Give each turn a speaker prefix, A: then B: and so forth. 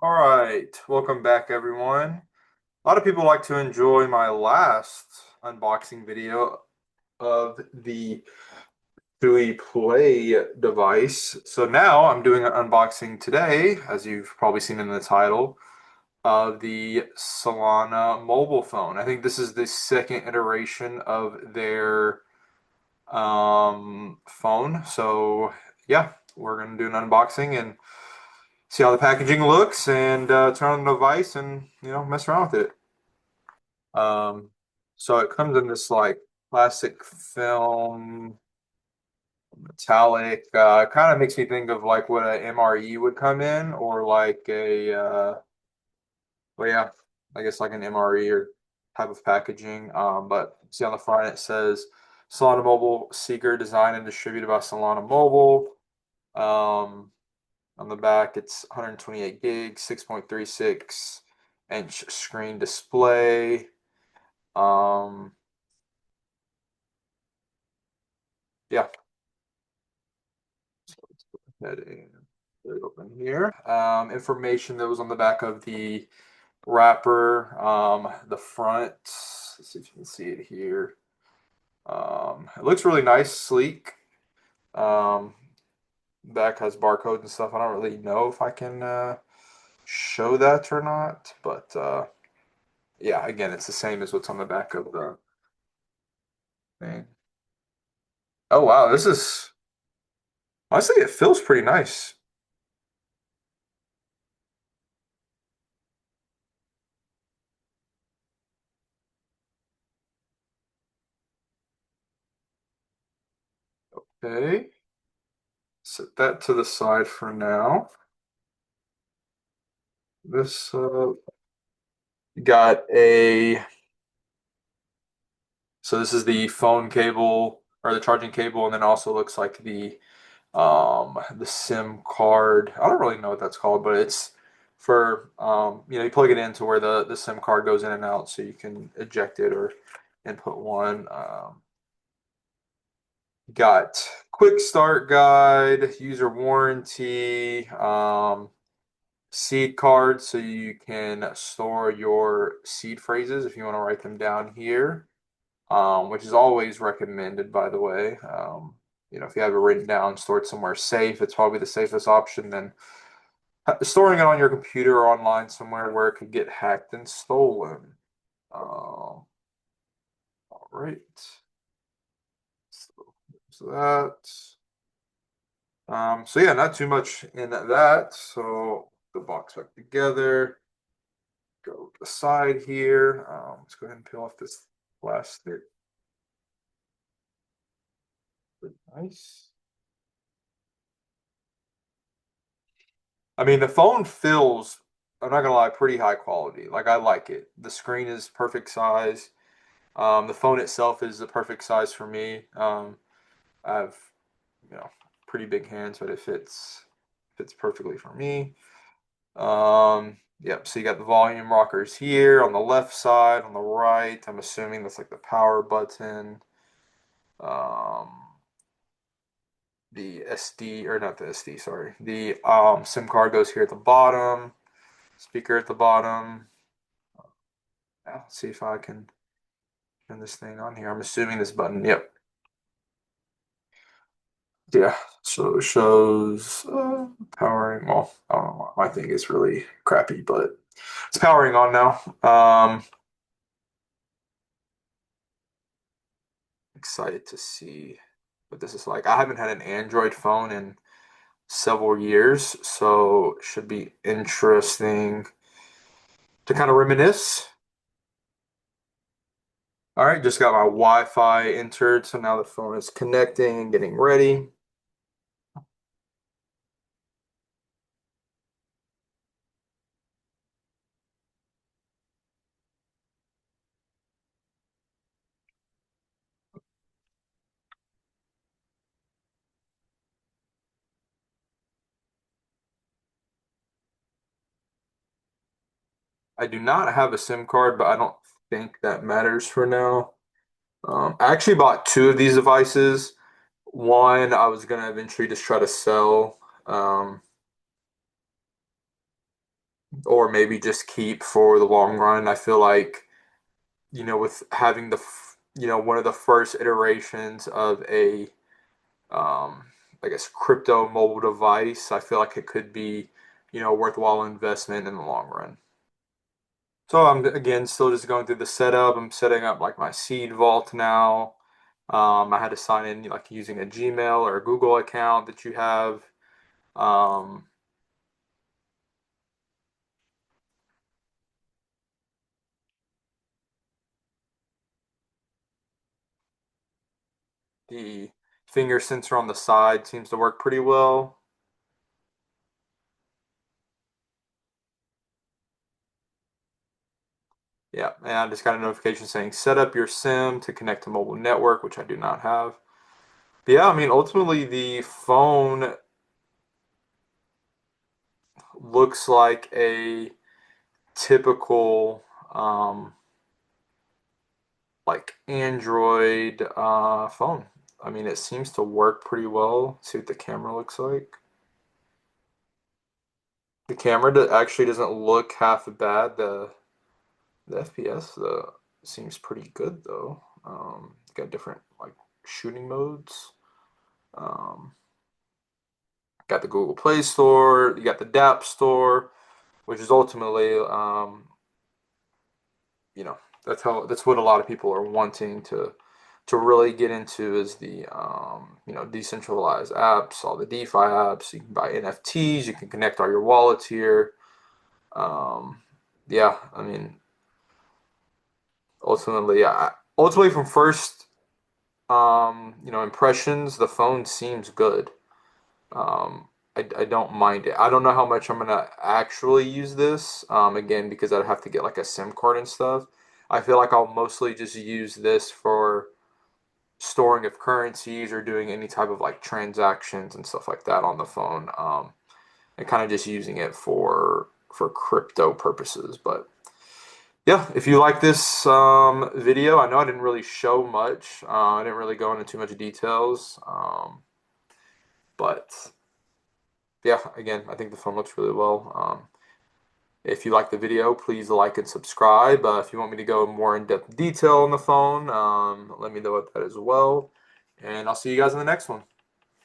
A: All right, welcome back, everyone. A lot of people like to enjoy my last unboxing video of the Chewy Play device. So now I'm doing an unboxing today, as you've probably seen in the title, of the Solana mobile phone. I think this is the second iteration of their phone. So yeah, we're gonna do an unboxing and see how the packaging looks and turn on the device and mess around with it. Um, so it comes in this like plastic film metallic. Kind of makes me think of like what a MRE would come in, or like a well, yeah, I guess like an MRE or type of packaging. But see on the front it says Solana Mobile Seeker, designed and distributed by Solana Mobile. Um, On the back, it's 128 gigs, 6.36-inch screen display. Um, yeah, so let's go ahead and put it open here. Information that was on the back of the wrapper, the front. Let's see if you can see it here. It looks really nice, sleek. Um, Back has barcodes and stuff. I don't really know if I can show that or not, but yeah, again, it's the same as what's on the back of the thing. Oh wow, this is honestly it feels pretty nice. Okay, set that to the side for now. This got a so this is the phone cable or the charging cable, and then also looks like the SIM card. I don't really know what that's called, but it's for you plug it into where the SIM card goes in and out, so you can eject it or input one. Got quick start guide, user warranty, seed card so you can store your seed phrases if you want to write them down here, which is always recommended, by the way. If you have it written down, stored somewhere safe, it's probably the safest option than storing it on your computer or online somewhere where it could get hacked and stolen. All right. So that. So yeah, not too much in that. So the box back together. Go to the side here. Let's go ahead and peel off this plastic. Pretty nice. I mean, the phone feels, I'm not gonna lie, pretty high quality. Like I like it. The screen is perfect size. The phone itself is the perfect size for me. I have, you know, pretty big hands, but it fits perfectly for me. Yep, so you got the volume rockers here on the left side, on the right. I'm assuming that's like the power button. Um, the SD, or not the SD, sorry. The SIM card goes here at the bottom, speaker at the bottom. Yeah, let's see if I can turn this thing on here. I'm assuming this button, yep. Yeah, so it shows powering. Well, I don't know. My thing is really crappy, but it's powering on now. Excited to see what this is like. I haven't had an Android phone in several years, so it should be interesting to kind of reminisce. All right, just got my Wi-Fi entered, so now the phone is connecting and getting ready. I do not have a SIM card, but I don't think that matters for now. I actually bought two of these devices. One I was gonna eventually just try to sell. Um, or maybe just keep for the long run. I feel like, with having one of the first iterations of a, I guess, crypto mobile device, I feel like it could be, worthwhile investment in the long run. So I'm again still just going through the setup. I'm setting up like my seed vault now. I had to sign in like using a Gmail or a Google account that you have. Um, the finger sensor on the side seems to work pretty well. Yeah, and I just got a notification saying set up your SIM to connect to mobile network, which I do not have. But yeah, I mean, ultimately the phone looks like a typical like Android phone. I mean, it seems to work pretty well. See what the camera looks like. The camera actually doesn't look half bad. The FPS seems pretty good though. Got different like shooting modes. Um, got the Google Play Store. You got the DApp Store, which is ultimately, you know, that's what a lot of people are wanting to really get into is the decentralized apps, all the DeFi apps. You can buy NFTs. You can connect all your wallets here. Um, yeah, I mean, ultimately from first impressions, the phone seems good. I don't mind it. I don't know how much I'm gonna actually use this. Again, because I'd have to get like a SIM card and stuff. I feel like I'll mostly just use this for storing of currencies or doing any type of like transactions and stuff like that on the phone. And kind of just using it for crypto purposes. But yeah, if you like this video, I know I didn't really show much. I didn't really go into too much details. But yeah, again, I think the phone looks really well. If you like the video, please like and subscribe. If you want me to go more in-depth detail on the phone, let me know about that as well. And I'll see you guys in the next one.